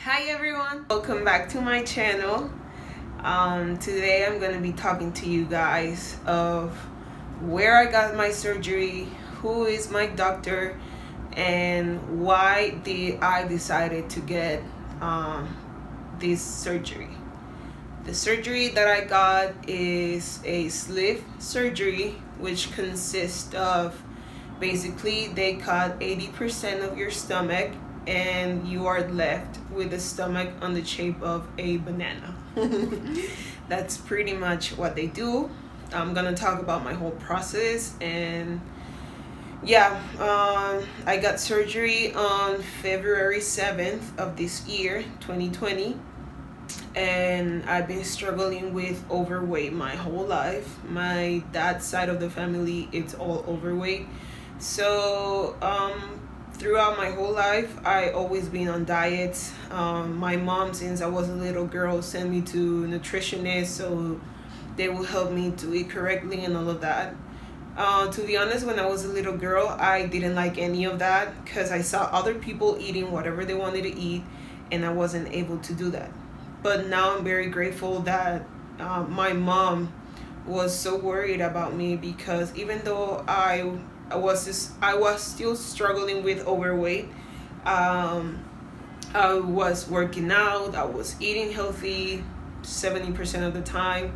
Hi everyone, welcome back to my channel. Today I'm going to be talking to you guys of where I got my surgery, who is my doctor, and why did I decided to get this surgery. The surgery that I got is a sleeve surgery, which consists of basically they cut 80% of your stomach and you are left with the stomach on the shape of a banana. That's pretty much what they do. I'm gonna talk about my whole process and I got surgery on February 7th of this year, 2020, and I've been struggling with overweight my whole life. My dad's side of the family, it's all overweight. So throughout my whole life, I always been on diets. My mom, since I was a little girl, sent me to nutritionists so they will help me to eat correctly and all of that. To be honest, when I was a little girl, I didn't like any of that because I saw other people eating whatever they wanted to eat, and I wasn't able to do that. But now I'm very grateful that my mom was so worried about me, because even though I was still struggling with overweight. I was working out. I was eating healthy 70% of the time.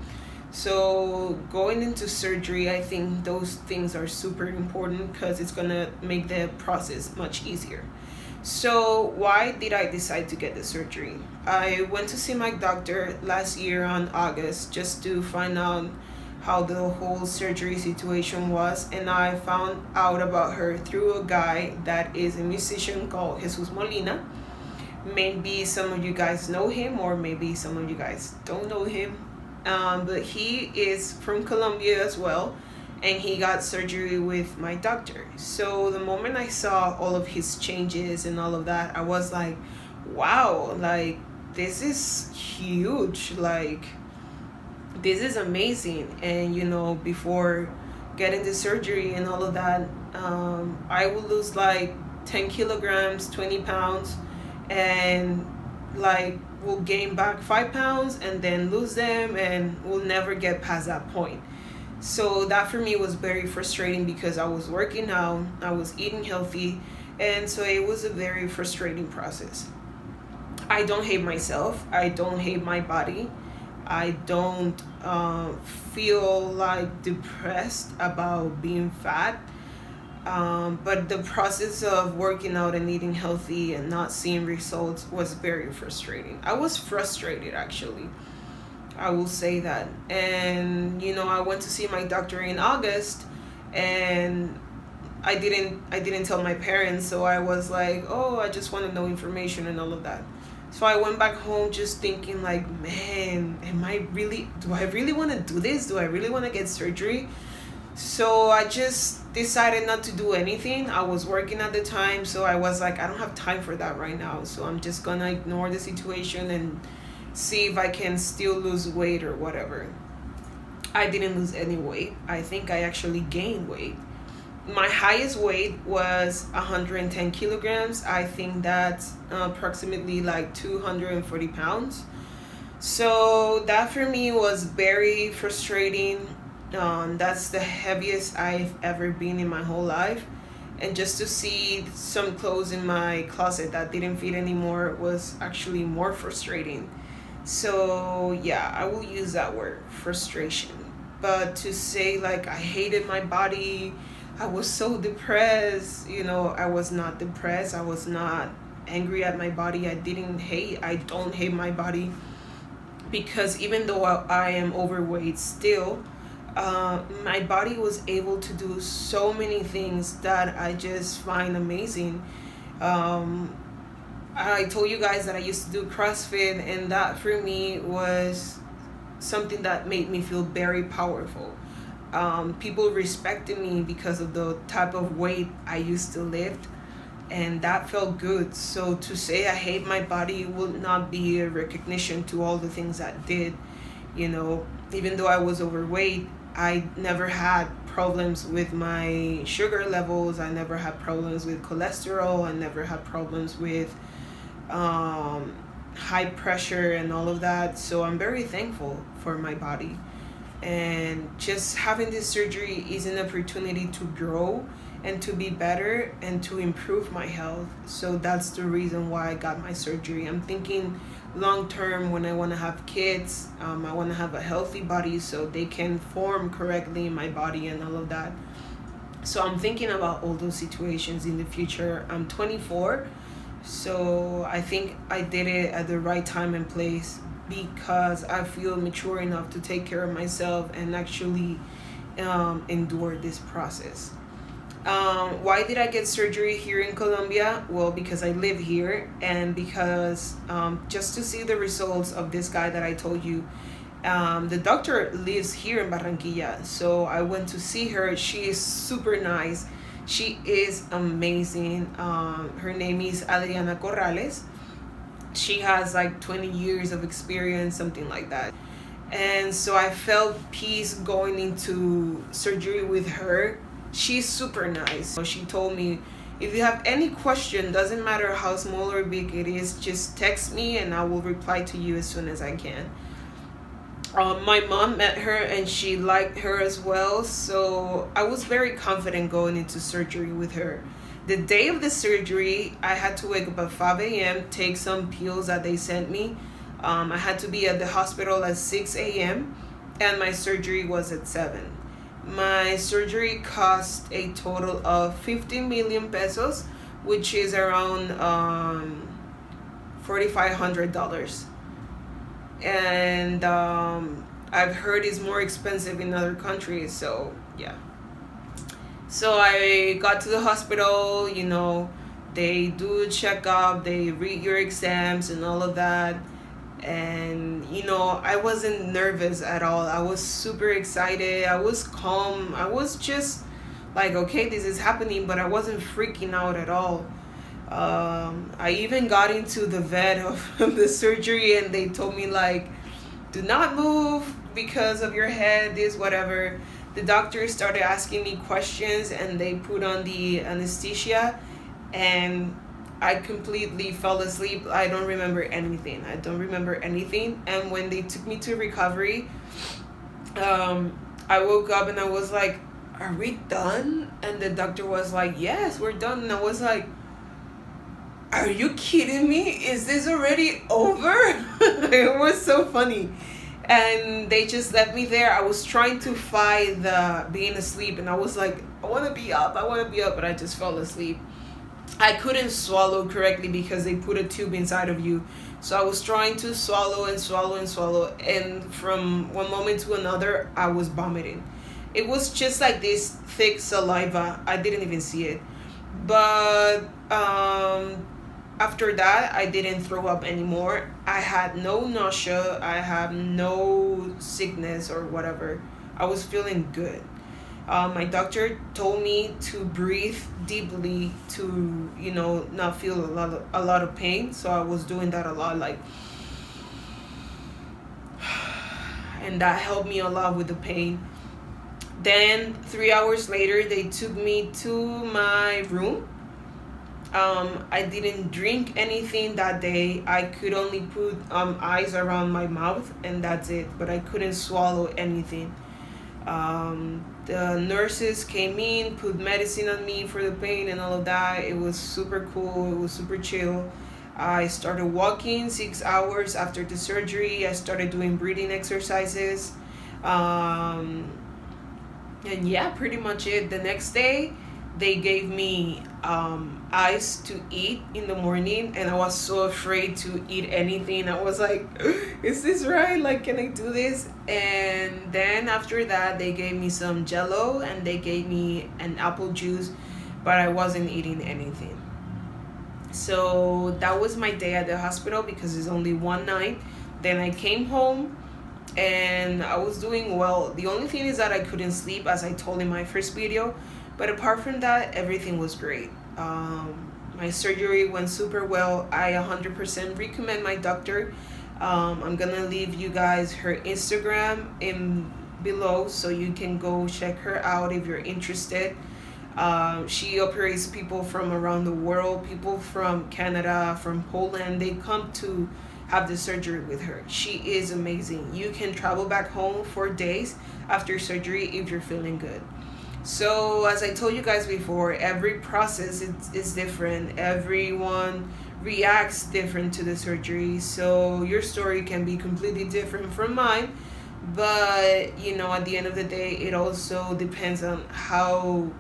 So going into surgery, I think those things are super important because it's gonna make the process much easier. So why did I decide to get the surgery? I went to see my doctor last year on August just to find out how the whole surgery situation was, and I found out about her through a guy that is a musician called Jesus Molina. Maybe some of you guys know him, or maybe some of you guys don't know him, but he is from Colombia as well, and he got surgery with my doctor. So the moment I saw all of his changes and all of that, I was like, wow, like this is huge, like this is amazing. And before getting the surgery and all of that, I would lose like 10 kilograms, 20 pounds, and like will gain back 5 pounds and then lose them, and will never get past that point. So that for me was very frustrating because I was working out, I was eating healthy, and so it was a very frustrating process. I don't hate myself, I don't hate my body, I don't feel like depressed about being fat. But the process of working out and eating healthy and not seeing results was very frustrating. I was frustrated, actually. I will say that. And I went to see my doctor in August, and I didn't tell my parents, so I was like, oh, I just want to know information and all of that. So I went back home just thinking like, man, do I really want to do this? Do I really want to get surgery? So I just decided not to do anything. I was working at the time, so I was like, I don't have time for that right now. So I'm just gonna ignore the situation and see if I can still lose weight or whatever. I didn't lose any weight. I think I actually gained weight. My highest weight was 110 kilograms. I think that's approximately like 240 pounds. So that for me was very frustrating. That's the heaviest I've ever been in my whole life. And just to see some clothes in my closet that didn't fit anymore was actually more frustrating. So yeah, I will use that word, frustration. But to say like I hated my body, I was so depressed, I was not depressed. I was not angry at my body. I don't hate my body, because even though I am overweight still, my body was able to do so many things that I just find amazing. I told you guys that I used to do CrossFit, and that for me was something that made me feel very powerful. People respected me because of the type of weight I used to lift, and that felt good. So to say I hate my body would not be a recognition to all the things I did. Even though I was overweight, I never had problems with my sugar levels. I never had problems with cholesterol. I never had problems with high pressure and all of that. So I'm very thankful for my body. And just having this surgery is an opportunity to grow and to be better and to improve my health. So that's the reason why I got my surgery. I'm thinking long term, when I want to have kids, I want to have a healthy body so they can form correctly in my body and all of that. So I'm thinking about all those situations in the future. I'm 24, so I think I did it at the right time and place, because I feel mature enough to take care of myself and actually endure this process. Why did I get surgery here in Colombia? Well, because I live here, and because just to see the results of this guy that I told you. The doctor lives here in Barranquilla, so I went to see her. She is super nice. She is amazing. Her name is Adriana Corrales. She has like 20 years of experience, something like that. And so I felt peace going into surgery with her. She's super nice. So she told me, if you have any question, doesn't matter how small or big it is, just text me and I will reply to you as soon as I can. My mom met her and she liked her as well, so I was very confident going into surgery with her. The day of the surgery, I had to wake up at 5 a.m., take some pills that they sent me. I had to be at the hospital at 6 a.m., and my surgery was at 7. My surgery cost a total of 15 million pesos, which is around $4,500. And I've heard it's more expensive in other countries, so yeah. So I got to the hospital, they do a checkup, they read your exams and all of that. And I wasn't nervous at all. I was super excited. I was calm. I was just like, okay, this is happening, but I wasn't freaking out at all. I even got into the vet of the surgery, and they told me, like, do not move because of your head, this, whatever. The doctor started asking me questions, and they put on the anesthesia, and I completely fell asleep. I don't remember anything. And when they took me to recovery, I woke up and I was like, are we done? And the doctor was like, yes, we're done. And I was like, are you kidding me? Is this already over? It was so funny. And they just left me there. I was trying to fight the being asleep, and I was like, I want to be up, but I just fell asleep. I couldn't swallow correctly because they put a tube inside of you. So I was trying to swallow, and from one moment to another, I was vomiting. It was just like this thick saliva. I didn't even see it. But after that, I didn't throw up anymore. I had no nausea. I had no sickness or whatever. I was feeling good. My doctor told me to breathe deeply to, not feel a lot of pain. So I was doing that a lot, like, and that helped me a lot with the pain. Then 3 hours later, they took me to my room. I didn't drink anything that day. I could only put ice around my mouth, and that's it. But I couldn't swallow anything. The nurses came in, put medicine on me for the pain and all of that. It was super cool. It was super chill. I started walking 6 hours after the surgery. I started doing breathing exercises. And yeah, pretty much it. The next day, they gave me ice to eat in the morning, and I was so afraid to eat anything. I was like, is this right? Like, can I do this? And then after that, they gave me some Jello, and they gave me an apple juice, but I wasn't eating anything. So that was my day at the hospital, because it's only one night. Then I came home, and I was doing well. The only thing is that I couldn't sleep, as I told in my first video. But apart from that, everything was great. My surgery went super well. I 100% recommend my doctor. I'm gonna leave you guys her Instagram in below, so you can go check her out if you're interested. She operates people from around the world, people from Canada, from Poland. They come to have the surgery with her. She is amazing. You can travel back home for days after surgery if you're feeling good. So as I told you guys before, every process is different. Everyone reacts different to the surgery. So your story can be completely different from mine. But at the end of the day, it also depends on how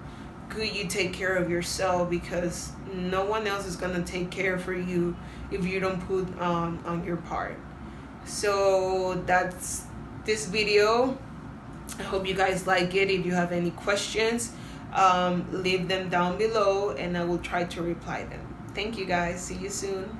good you take care of yourself, because no one else is gonna take care for you if you don't put on your part. So that's this video. I hope you guys like it. If you have any questions, leave them down below and I will try to reply them. Thank you guys. See you soon.